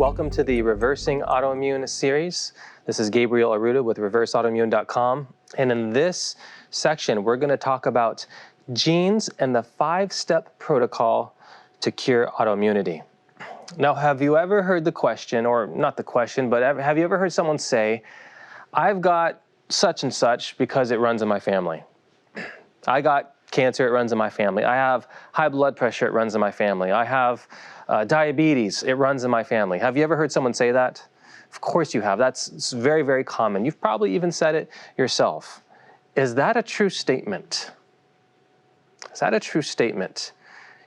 Welcome to the Reversing Autoimmune series. This is Gabriel Arruda with reverseautoimmune.com. And in this section, we're going to talk about genes and the 5-step protocol to cure autoimmunity. Now, have you ever heard the question, or not the question, but have you ever heard someone say, I've got such and such because it runs in my family. I got cancer, it runs in my family. I have high blood pressure, it runs in my family. I have diabetes, it runs in my family. Have you ever heard someone say that? Of course you have. That's very, very common. You've probably even said it yourself. Is that a true statement? Is that a true statement?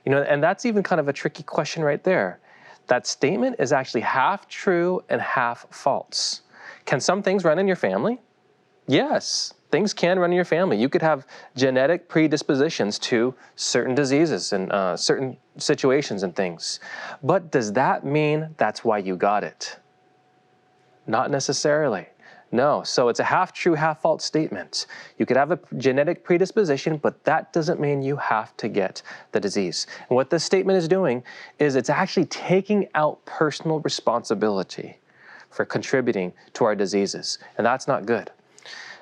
You know, and that's even kind of a tricky question right there. That statement is actually half true and half false. Can some things run in your family? Yes, things can run in your family. You could have genetic predispositions to certain diseases and certain situations and things. But does that mean that's why you got it? Not necessarily. No, so it's a half true, half false statement. You could have a genetic predisposition, but that doesn't mean you have to get the disease. And what this statement is doing is it's actually taking out personal responsibility for contributing to our diseases, and that's not good.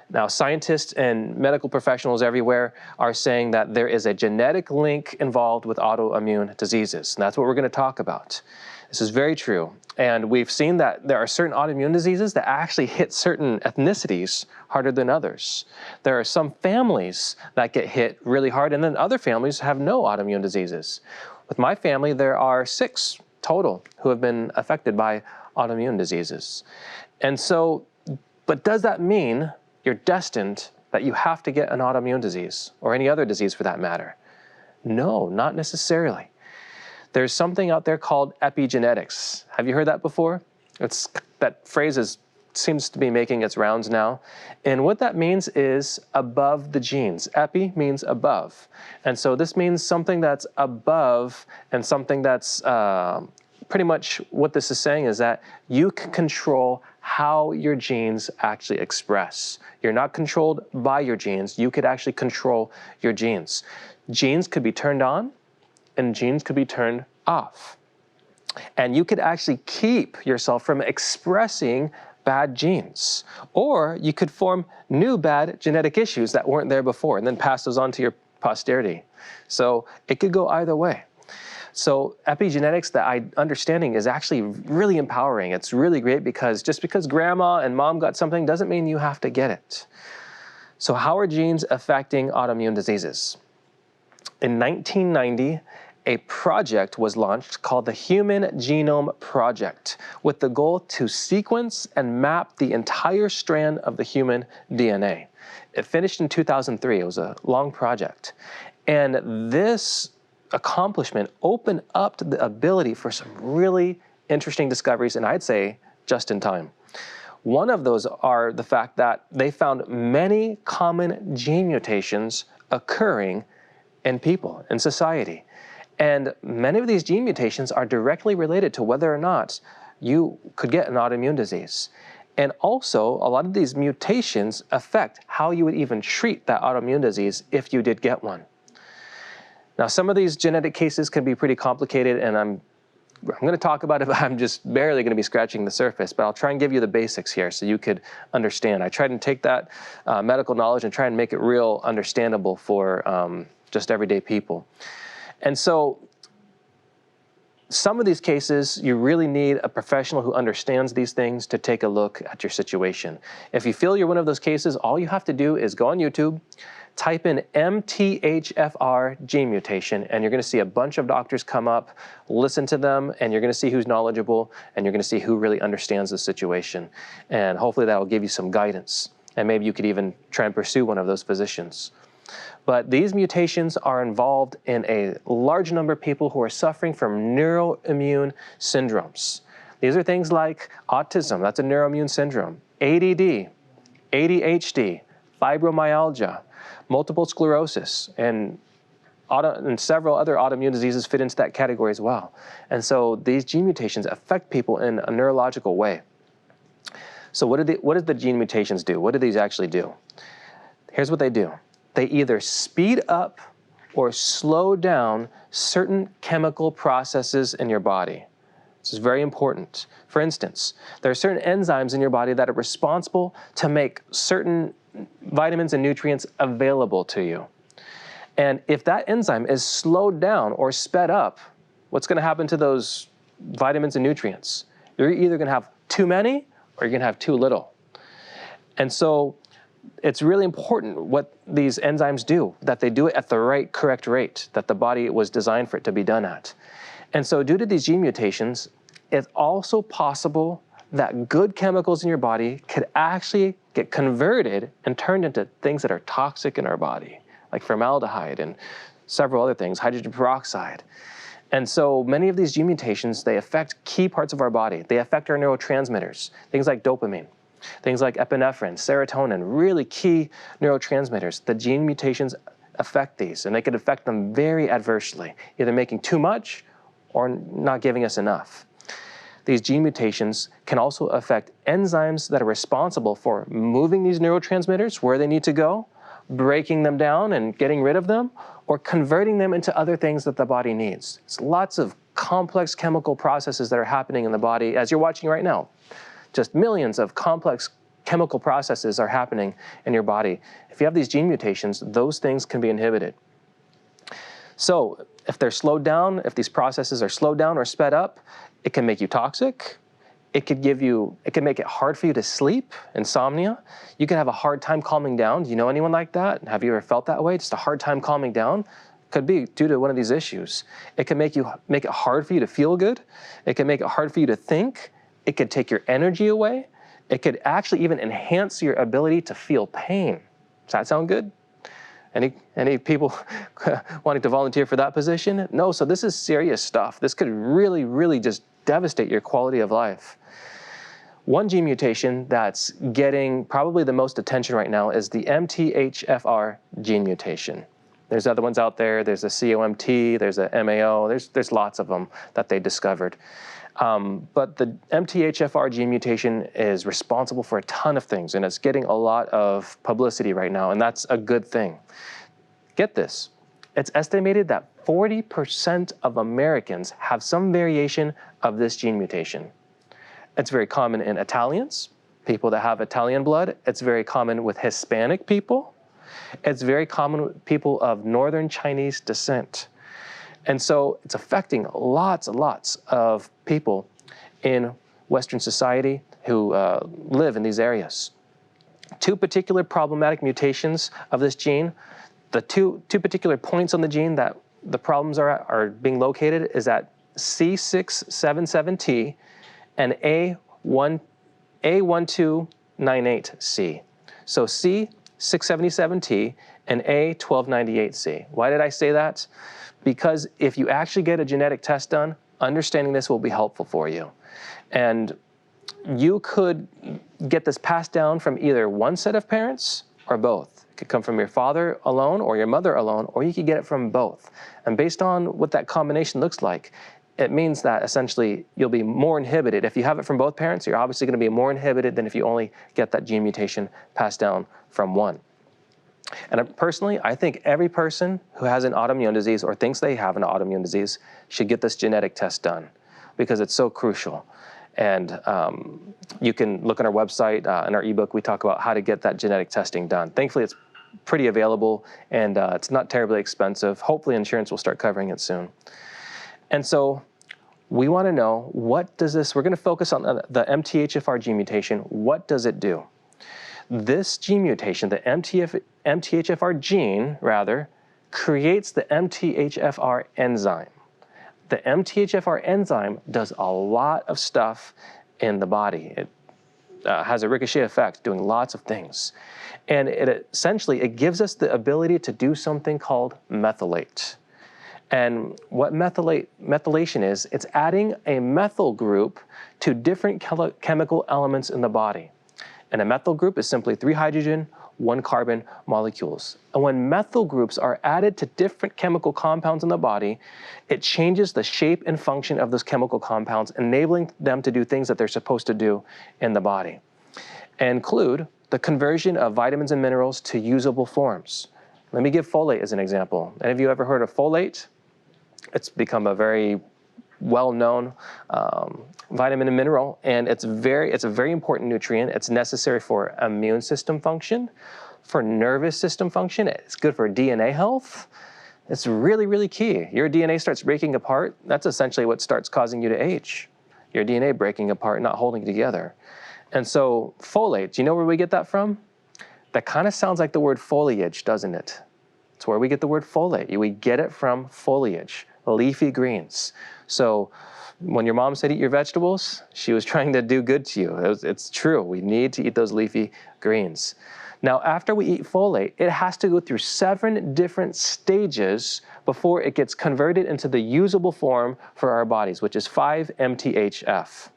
Now, scientists and medical professionals everywhere are saying that there is a genetic link involved with autoimmune diseases, and that's what we're going to talk about. This is very true, and we've seen that there are certain autoimmune diseases that actually hit certain ethnicities harder than others. There are some families that get hit really hard, and then other families have no autoimmune diseases. With my family, there are 6 total who have been affected by autoimmune diseases. And so, but does that mean you're destined that you have to get an autoimmune disease or any other disease for that matter? No, not necessarily. There's something out there called epigenetics. Have you heard that before? That phrase seems to be making its rounds now. And what that means is above the genes. Epi means above. And so this means something that's above and something that's pretty much what this is saying is that you can control how your genes actually express. You're not controlled by your genes. You could actually control your genes. Genes could be turned on and genes could be turned off. And you could actually keep yourself from expressing bad genes. Or you could form new bad genetic issues that weren't there before and then pass those on to your posterity. So it could go either way. So epigenetics, that understanding is actually really empowering. It's really great because just because grandma and mom got something doesn't mean you have to get it. So how are genes affecting autoimmune diseases? In 1990, a project was launched called the Human Genome Project with the goal to sequence and map the entire strand of the human DNA. It finished in 2003. It was a long project. And this accomplishment opened up to the ability for some really interesting discoveries, and I'd say just in time. One of those are the fact that they found many common gene mutations occurring in people, in society. And many of these gene mutations are directly related to whether or not you could get an autoimmune disease. And also, a lot of these mutations affect how you would even treat that autoimmune disease if you did get one. Now, some of these genetic cases can be pretty complicated, and I'm going to talk about it, but I'm just barely going to be scratching the surface, but I'll try and give you the basics here so you could understand. I tried to take that medical knowledge and try and make it real understandable for just everyday people. And so some of these cases, you really need a professional who understands these things to take a look at your situation. If you feel you're one of those cases, all you have to do is go on YouTube, type in MTHFR gene mutation, and you're going to see a bunch of doctors come up, listen to them, and you're going to see who's knowledgeable, and you're going to see who really understands the situation. And hopefully that will give you some guidance. And maybe you could even try and pursue one of those physicians. But these mutations are involved in a large number of people who are suffering from neuroimmune syndromes. These are things like autism, that's a neuroimmune syndrome, ADD, ADHD, fibromyalgia, multiple sclerosis, and several other autoimmune diseases fit into that category as well. And so these gene mutations affect people in a neurological way. So what do the gene mutations do? What do these actually do? Here's what they do. They either speed up or slow down certain chemical processes in your body. This is very important. For instance, there are certain enzymes in your body that are responsible to make certain vitamins and nutrients available to you. And if that enzyme is slowed down or sped up, what's going to happen to those vitamins and nutrients? You're either going to have too many or you're going to have too little. And so it's really important what these enzymes do, that they do it at the correct rate that the body was designed for it to be done at. And so due to these gene mutations, it's also possible that good chemicals in your body could actually get converted and turned into things that are toxic in our body, like formaldehyde and several other things, hydrogen peroxide. And so many of these gene mutations, they affect key parts of our body. They affect our neurotransmitters, things like dopamine, things like epinephrine, serotonin, really key neurotransmitters. The gene mutations affect these, and they could affect them very adversely, either making too much or not giving us enough. These gene mutations can also affect enzymes that are responsible for moving these neurotransmitters where they need to go, breaking them down and getting rid of them, or converting them into other things that the body needs. It's lots of complex chemical processes that are happening in the body, as you're watching right now. Just millions of complex chemical processes are happening in your body. If you have these gene mutations, those things can be inhibited. So if they're slowed down, if these processes are slowed down or sped up, it can make you toxic. It could make it hard for you to sleep, insomnia. You could have a hard time calming down. Do you know anyone like that? Have you ever felt that way? Just a hard time calming down? Could be due to one of these issues. It can make it hard for you to feel good. It can make it hard for you to think. It could take your energy away. It could actually even enhance your ability to feel pain. Does that sound good? Any people wanting to volunteer for that position? No, so this is serious stuff. This could really, really just devastate your quality of life. One gene mutation that's getting probably the most attention right now is the MTHFR gene mutation. There's other ones out there. There's a COMT, there's a MAO, there's lots of them that they discovered. But the MTHFR gene mutation is responsible for a ton of things, and it's getting a lot of publicity right now, and that's a good thing. Get this, it's estimated that 40% of Americans have some variation of this gene mutation. It's very common in Italians, people that have Italian blood. It's very common with Hispanic people. It's very common with people of Northern Chinese descent. And so it's affecting lots and lots of people in Western society who live in these areas. Two particular problematic mutations of this gene, the two particular points on the gene that the problems are being located is at C677T and A1298C. So C677T and A1298C. Why did I say that? Because if you actually get a genetic test done, understanding this will be helpful for you. And you could get this passed down from either one set of parents or both. It could come from your father alone or your mother alone, or you could get it from both. And based on what that combination looks like, it means that essentially you'll be more inhibited. If you have it from both parents, you're obviously going to be more inhibited than if you only get that gene mutation passed down from one. And personally, I think every person who has an autoimmune disease or thinks they have an autoimmune disease should get this genetic test done because it's so crucial. And you can look on our website, in our ebook, we talk about how to get that genetic testing done. Thankfully, it's pretty available and it's not terribly expensive. Hopefully, insurance will start covering it soon. And so we want to know, what does this, we're going to focus on the MTHFR gene mutation. What does it do? This gene mutation, the MTHFR gene, creates the MTHFR enzyme. The MTHFR enzyme does a lot of stuff in the body. It has a ricochet effect, doing lots of things. And it gives us the ability to do something called methylate. And what methylation is, it's adding a methyl group to different chemical elements in the body. And a methyl group is simply 3 hydrogen, 1 carbon molecules. And when methyl groups are added to different chemical compounds in the body, it changes the shape and function of those chemical compounds, enabling them to do things that they're supposed to do in the body. And include the conversion of vitamins and minerals to usable forms. Let me give folate as an example. Any of you ever heard of folate? It's become a very well-known vitamin and mineral, and it's a very important nutrient. It's necessary for immune system function, for nervous system function. It's good for DNA health. It's really, really key. Your DNA starts breaking apart. That's essentially what starts causing you to age. Your DNA breaking apart, not holding together. And so folate, do you know where we get that from? That kind of sounds like the word foliage, doesn't it? It's where we get the word folate. We get it from foliage, leafy greens. So when your mom said eat your vegetables, she was trying to do good to you. It's true. We need to eat those leafy greens. Now, after we eat folate, it has to go through 7 different stages before it gets converted into the usable form for our bodies, which is 5-MTHF.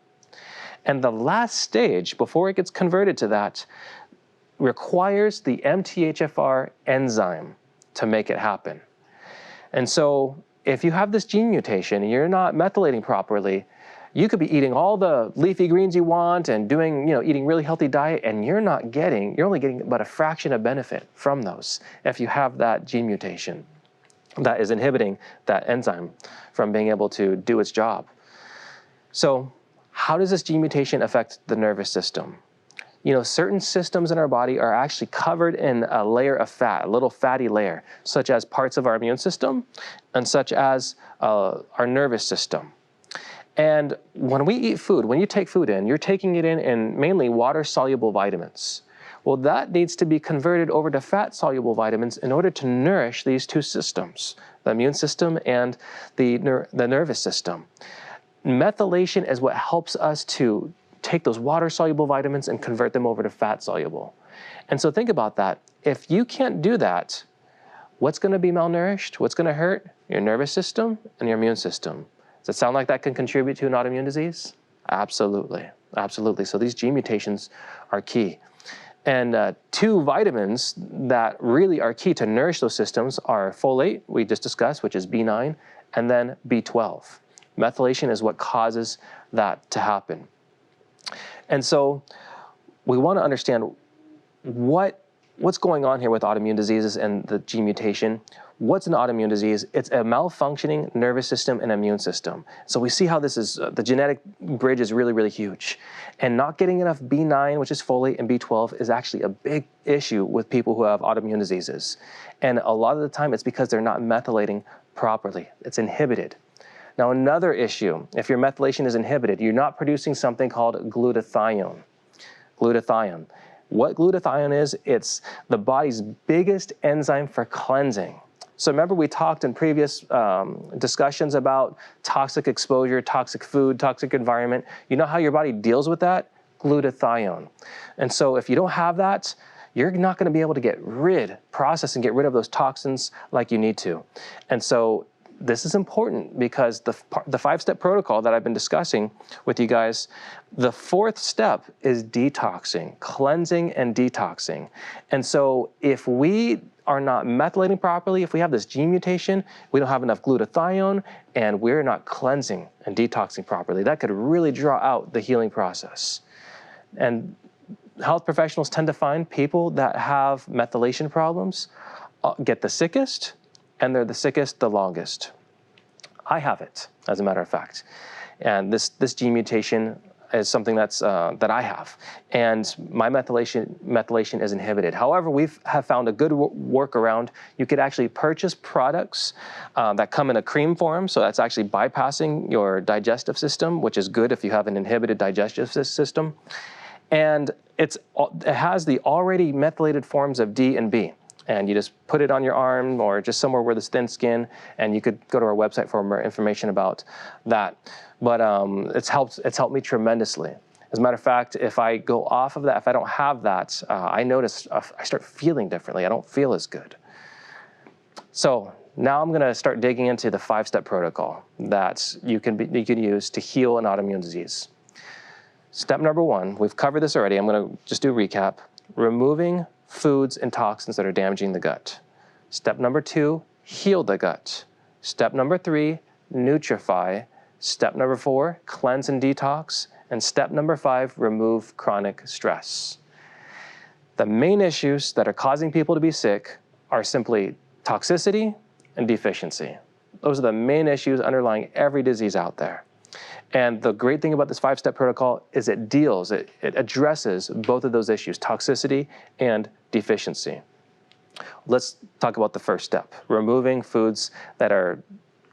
And the last stage, before it gets converted to that, requires the MTHFR enzyme to make it happen. And so if you have this gene mutation and you're not methylating properly, you could be eating all the leafy greens you want and doing, eating really healthy diet, and you're only getting about a fraction of benefit from those if you have that gene mutation that is inhibiting that enzyme from being able to do its job. So how does this gene mutation affect the nervous system? Certain systems in our body are actually covered in a layer of fat, a little fatty layer, such as parts of our immune system and such as our nervous system. And when we eat food, when you take food in, you're taking it in mainly water-soluble vitamins. Well, that needs to be converted over to fat-soluble vitamins in order to nourish these two systems, the immune system and the nervous system. Methylation is what helps us to take those water-soluble vitamins and convert them over to fat-soluble. And so think about that. If you can't do that, what's going to be malnourished? What's going to hurt? Your nervous system and your immune system. Does it sound like that can contribute to an autoimmune disease? Absolutely, absolutely. So these gene mutations are key. And 2 vitamins that really are key to nourish those systems are folate, we just discussed, which is B9, and then B12. Methylation is what causes that to happen. And so we want to understand what's going on here with autoimmune diseases and the gene mutation. What's an autoimmune disease? It's a malfunctioning nervous system and immune system. So we see how this is, the genetic bridge is really, really huge. And not getting enough B9, which is folate, and B12 is actually a big issue with people who have autoimmune diseases. And a lot of the time it's because they're not methylating properly. It's inhibited. Now another issue, if your methylation is inhibited, you're not producing something called glutathione. Glutathione. What glutathione is, it's the body's biggest enzyme for cleansing. So remember we talked in previous discussions about toxic exposure, toxic food, toxic environment. You know how your body deals with that? Glutathione. And so if you don't have that, you're not going to be able to process and get rid of those toxins like you need to. And so this is important because the 5-step protocol that I've been discussing with you guys, the 4th step is detoxing, cleansing and detoxing. And so if we are not methylating properly, if we have this gene mutation, we don't have enough glutathione, and we're not cleansing and detoxing properly, that could really draw out the healing process. And health professionals tend to find people that have methylation problems get the sickest, and they're the sickest the longest. I have it, as a matter of fact. And this gene mutation is something that I have. And my methylation is inhibited. However, we have found a good workaround. You could actually purchase products that come in a cream form. So that's actually bypassing your digestive system, which is good if you have an inhibited digestive system. And it has the already methylated forms of D and B. And you just put it on your arm or just somewhere where there's thin skin, and you could go to our website for more information about that. But it's helped me tremendously. As a matter of fact, if I go off of that, if I don't have that, I notice I start feeling differently. I don't feel as good. So now I'm going to start digging into the 5-step protocol that you can use to heal an autoimmune disease. Step number 1, we've covered this already. I'm going to just do a recap. Removing foods and toxins that are damaging the gut. Step number 2, heal the gut. Step number 3, Nutrify. Step number 4, cleanse and detox. And step number 5, remove chronic stress. The main issues that are causing people to be sick are simply toxicity and deficiency. Those are the main issues underlying every disease out there. And the great thing about this 5-step protocol is it addresses both of those issues, toxicity and deficiency. Let's talk about the first step, removing foods that are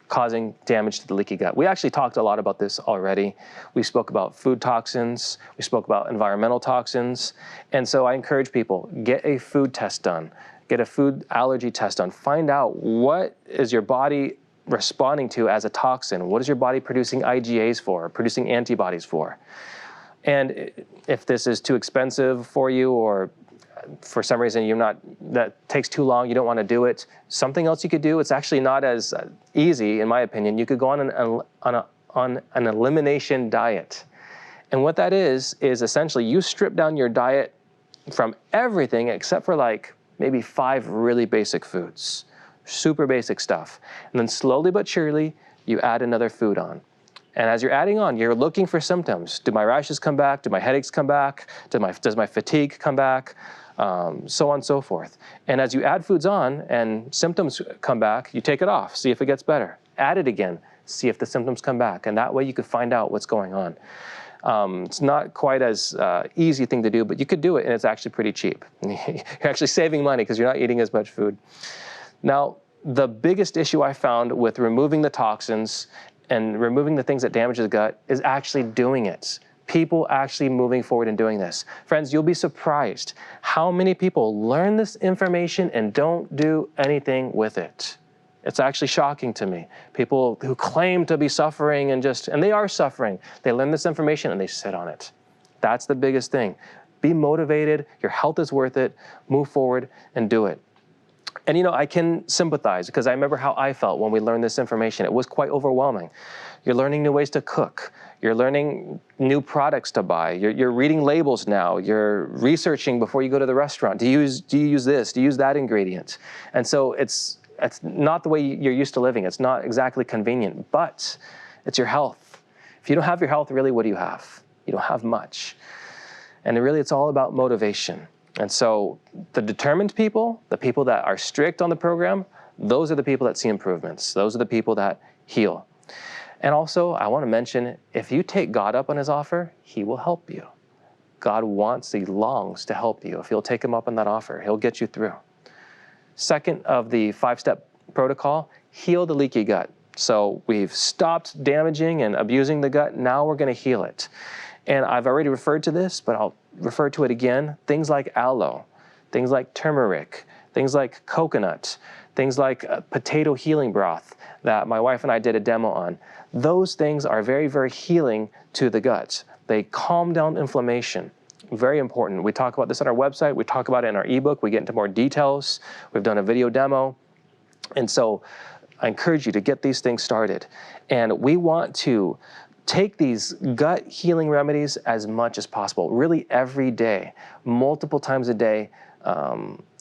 causing damage to the leaky gut. We actually talked a lot about this already. We spoke about food toxins, we spoke about environmental toxins, and so I encourage people, get a food test done, get a food allergy test done, find out what is your body responding to as a toxin, what is your body producing IgAs for, producing antibodies for. And if this is too expensive for you, or for some reason that takes too long, you don't want to do it, something else you could do, it's actually not as easy, in my opinion. You could go on an elimination diet. And what that is essentially you strip down your diet from everything except for like maybe 5 really basic foods, super basic stuff. And then slowly but surely, you add another food on. And as you're adding on, you're looking for symptoms. Do my rashes come back? Do my headaches come back? Does my fatigue come back? So on and so forth. And as you add foods on and symptoms come back, you take it off, see if it gets better. Add it again, see if the symptoms come back. And that way you could find out what's going on. It's not quite as easy thing to do, but you could do it, and it's actually pretty cheap. You're actually saving money because you're not eating as much food. Now, the biggest issue I found with removing the toxins and removing the things that damage the gut is actually doing it. People actually moving forward and doing this. Friends, you'll be surprised how many people learn this information and don't do anything with it. It's actually shocking to me. People who claim to be suffering and they are suffering. They learn this information and they sit on it. That's the biggest thing. Be motivated. Your health is worth it. Move forward and do it. And I can sympathize because I remember how I felt when we learned this information. It was quite overwhelming. You're learning new ways to cook. You're learning new products to buy. You're reading labels now. You're researching before you go to the restaurant. Do you use this? Do you use that ingredient? And so it's not the way you're used to living. It's not exactly convenient, but it's your health. If you don't have your health, really, what do you have? You don't have much. And really, it's all about motivation. And so the determined people, the people that are strict on the program, those are the people that see improvements. Those are the people that heal. And also, I want to mention, if you take God up on his offer, he will help you. God he longs to help you. If you'll take him up on that offer, he'll get you through. Second of the 5-step protocol, heal the leaky gut. So we've stopped damaging and abusing the gut. Now we're going to heal it. And I've already referred to this, but I'll refer to it again. Things like aloe, things like turmeric, things like coconut, things like potato healing broth that my wife and I did a demo on. Those things are very, very healing to the gut. They calm down inflammation. Very important. We talk about this on our website. We talk about it in our ebook. We get into more details. We've done a video demo. And so I encourage you to get these things started. And we want to take these gut healing remedies as much as possible, really every day, multiple times a day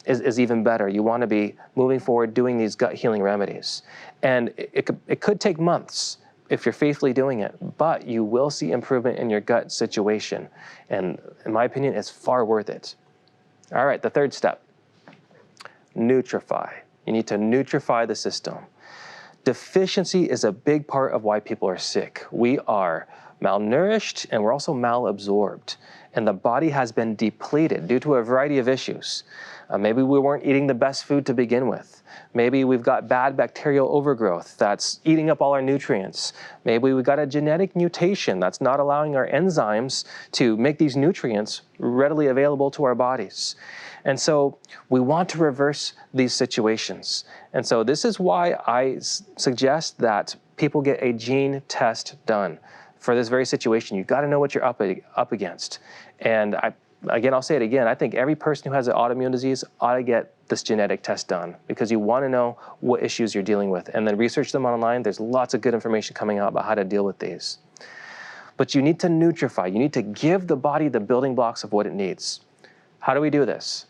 is even better. You want to be moving forward doing these gut healing remedies. And it could take months if you're faithfully doing it, but you will see improvement in your gut situation. And in my opinion, it's far worth it. All right, the third step, Nutrify. You need to Nutrify the system. Deficiency is a big part of why people are sick. We are malnourished and we're also malabsorbed. And the body has been depleted due to a variety of issues. Maybe we weren't eating the best food to begin with. Maybe we've got bad bacterial overgrowth that's eating up all our nutrients. Maybe we've got a genetic mutation that's not allowing our enzymes to make these nutrients readily available to our bodies. And so we want to reverse these situations. And so this is why I suggest that people get a gene test done for this very situation. You've got to know what you're up against. And I'll say it again, I think every person who has an autoimmune disease ought to get this genetic test done because you want to know what issues you're dealing with and then research them online. There's lots of good information coming out about how to deal with these. But you need to Nutrify. You need to give the body the building blocks of what it needs. How do we do this?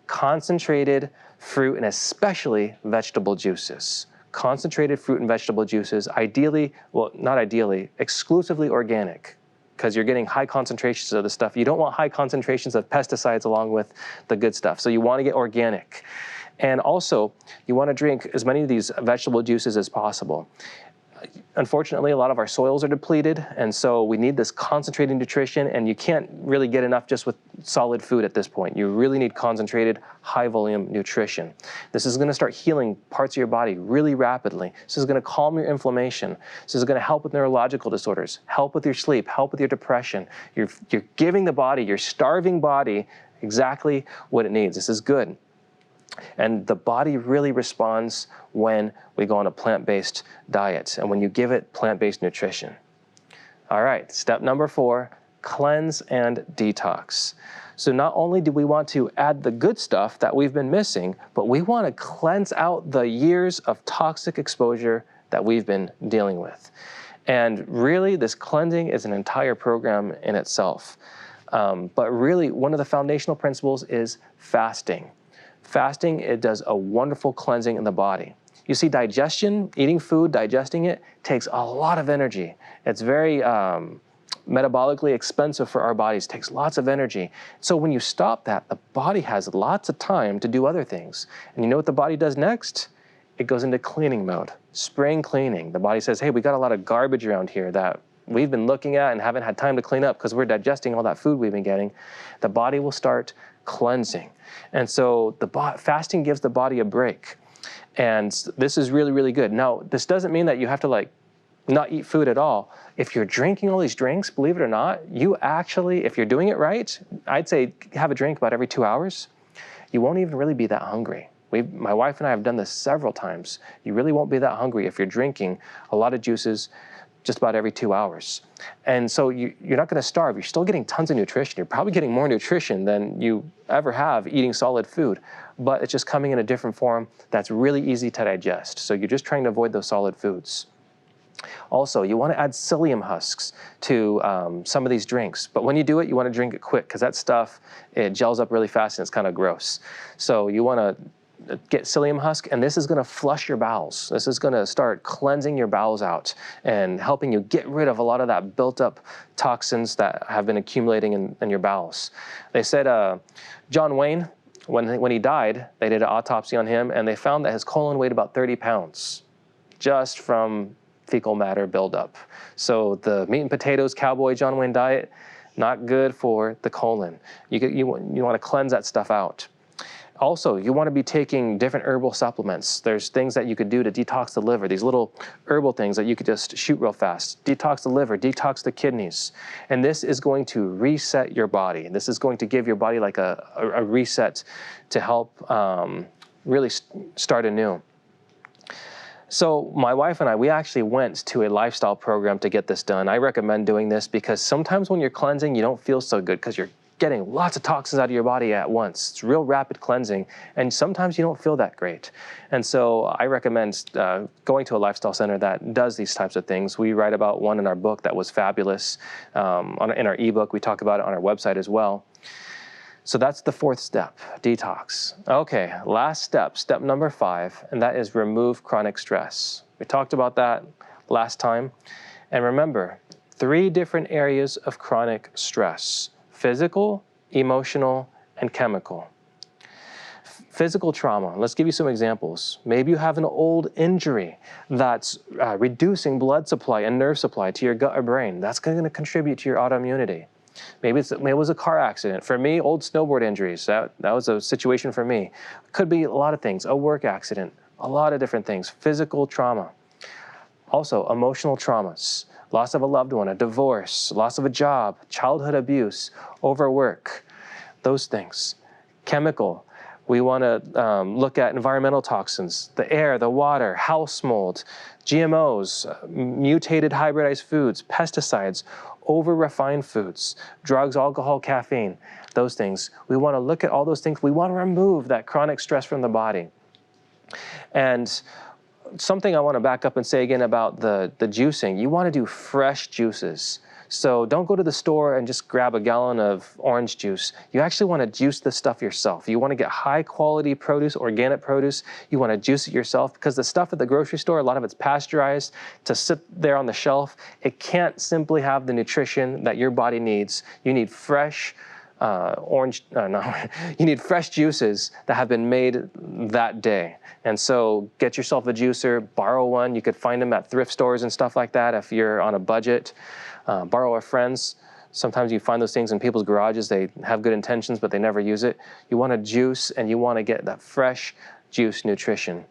Concentrated fruit and especially vegetable juices. Concentrated fruit and vegetable juices, ideally, well, not ideally, exclusively organic, because you're getting high concentrations of the stuff. You don't want high concentrations of pesticides along with the good stuff. So you want to get organic. And also, you want to drink as many of these vegetable juices as possible. Unfortunately, a lot of our soils are depleted, and so we need this concentrated nutrition, and you can't really get enough just with solid food at this point. You really need concentrated, high-volume nutrition. This is going to start healing parts of your body really rapidly. This is going to calm your inflammation. This is going to help with neurological disorders, help with your sleep, help with your depression. You're giving the body, your starving body, exactly what it needs. This is good. And the body really responds when we go on a plant-based diet and when you give it plant-based nutrition. All right, step number 4, cleanse and detox. So not only do we want to add the good stuff that we've been missing, but we want to cleanse out the years of toxic exposure that we've been dealing with. And really, this cleansing is an entire program in itself. But really, one of the foundational principles is fasting. Fasting, it does a wonderful cleansing in the body. You see, digestion, eating food, digesting it, takes a lot of energy. It's very metabolically expensive for our bodies, takes lots of energy. So when you stop that, the body has lots of time to do other things. And you know what the body does next? It goes into cleaning mode, spring cleaning. The body says, hey, we got a lot of garbage around here that we've been looking at and haven't had time to clean up because we're digesting all that food we've been getting. The body will start cleansing. And so fasting gives the body a break. And this is really, really good. Now, this doesn't mean that you have to not eat food at all. If you're drinking all these drinks, believe it or not, you actually, if you're doing it right, I'd say have a drink about every 2 hours. You won't even really be that hungry. My wife and I have done this several times. You really won't be that hungry if you're drinking a lot of juices just about every 2 hours. And so you're not going to starve. You're still getting tons of nutrition. You're probably getting more nutrition than you ever have eating solid food, but it's just coming in a different form that's really easy to digest. So you're just trying to avoid those solid foods. Also, you want to add psyllium husks to some of these drinks, but when you do it, you want to drink it quick because that stuff, it gels up really fast and it's kind of gross. So you want to get psyllium husk, and this is going to flush your bowels. This is going to start cleansing your bowels out and helping you get rid of a lot of that built up toxins that have been accumulating in your bowels. They said John Wayne, when he died, they did an autopsy on him, and they found that his colon weighed about 30 pounds just from fecal matter buildup. So the meat and potatoes cowboy John Wayne diet, not good for the colon. You want to cleanse that stuff out. Also, you want to be taking different herbal supplements. There's things that you could do to detox the liver, these little herbal things that you could just shoot real fast. Detox the liver, detox the kidneys. And this is going to reset your body. This is going to give your body like a reset to help really start anew. So my wife and I, we actually went to a lifestyle program to get this done. I recommend doing this because sometimes when you're cleansing, you don't feel so good because you're getting lots of toxins out of your body at once. It's real rapid cleansing, and sometimes you don't feel that great. And so I recommend going to a lifestyle center that does these types of things. We write about one in our book that was fabulous. In our ebook, we talk about it on our website as well. So that's the 4th step, detox. Okay, last step, step number 5, and that is remove chronic stress. We talked about that last time. And remember, 3 different areas of chronic stress: physical, emotional, and chemical. Physical trauma, let's give you some examples. Maybe you have an old injury that's reducing blood supply and nerve supply to your gut or brain. That's going to contribute to your autoimmunity. Maybe it was a car accident. For me, old snowboard injuries, that was a situation for me. Could be a lot of things, a work accident, a lot of different things, physical trauma. Also, emotional traumas. Loss of a loved one, a divorce, loss of a job, childhood abuse, overwork, those things. Chemical, we want to look at environmental toxins, the air, the water, house mold, GMOs, mutated hybridized foods, pesticides, over-refined foods, drugs, alcohol, caffeine, those things. We want to look at all those things. We want to remove that chronic stress from the body. And something I want to back up and say again about the juicing, you want to do fresh juices. So don't go to the store and just grab a gallon of orange juice. You actually want to juice the stuff yourself. You want to get high quality produce, organic produce. You want to juice it yourself because the stuff at the grocery store, a lot of it's pasteurized to sit there on the shelf. It can't simply have the nutrition that your body needs. You need fresh, you need fresh juices that have been made that day. And so get yourself a juicer, borrow one. You could find them at thrift stores and stuff like that if you're on a budget. Borrow a friend's. Sometimes you find those things in people's garages. They have good intentions, but they never use it. You want a juice, and you want to get that fresh juice nutrition.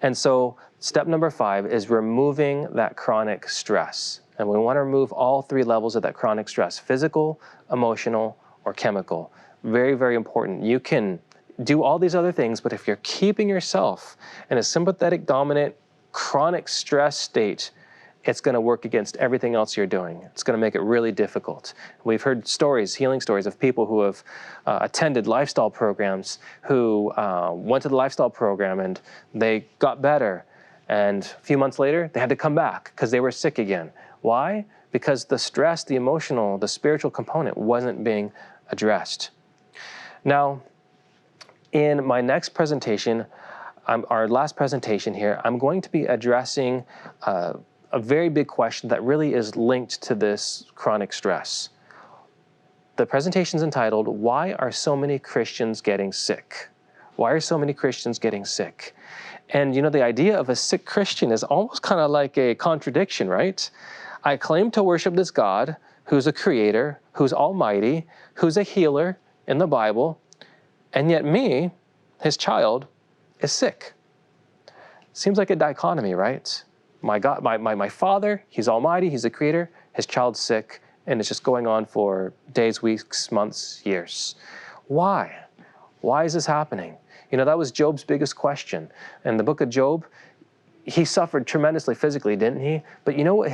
And so step number 5 is removing that chronic stress. And we want to remove all 3 levels of that chronic stress: physical, emotional, or chemical. Very, very important. You can do all these other things, but if you're keeping yourself in a sympathetic dominant chronic stress state, it's going to work against everything else you're doing. It's going to make it really difficult. We've heard stories, healing stories, of people who have attended lifestyle programs, who went to the lifestyle program and they got better. And a few months later, they had to come back because they were sick again. Why? Because the stress, the emotional, the spiritual component wasn't being addressed. Now, in my next presentation, our last presentation here, I'm going to be addressing a very big question that really is linked to this chronic stress. The presentation is entitled, "Why are so many Christians getting sick?" Why are so many Christians getting sick? And you know, the idea of a sick Christian is almost kind of like a contradiction, right? I claim to worship this God who's a creator, who's almighty, who's a healer in the Bible, and yet me, his child, is sick. Seems like a dichotomy, right? My God, my Father, he's almighty, he's the creator, his child's sick, and it's just going on for days, weeks, months, years. Why? Why is this happening? You know, that was Job's biggest question. In the book of Job, he suffered tremendously physically, didn't he? But you know what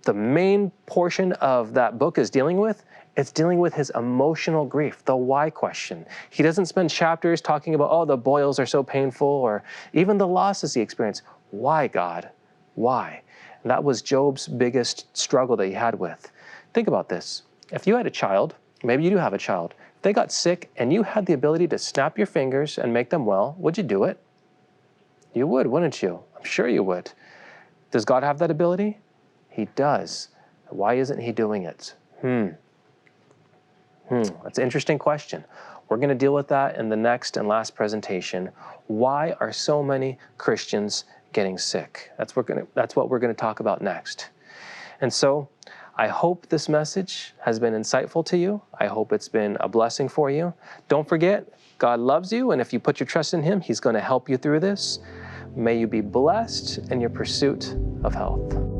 the main portion of that book is dealing with? It's dealing with his emotional grief, the why question. He doesn't spend chapters talking about, oh, the boils are so painful, or even the losses he experienced. Why, God? Why? And that was Job's biggest struggle that he had with. Think about this. If you had a child, maybe you do have a child, if they got sick and you had the ability to snap your fingers and make them well, would you do it? You would, wouldn't you? I'm sure you would. Does God have that ability? He does. Why isn't he doing it? That's an interesting question. We're going to deal with that in the next and last presentation. Why are so many Christians getting sick? That's what we're going to talk about next. And so I hope this message has been insightful to you. I hope it's been a blessing for you. Don't forget, God loves you, and if you put your trust in him, he's going to help you through this. May you be blessed in your pursuit of health.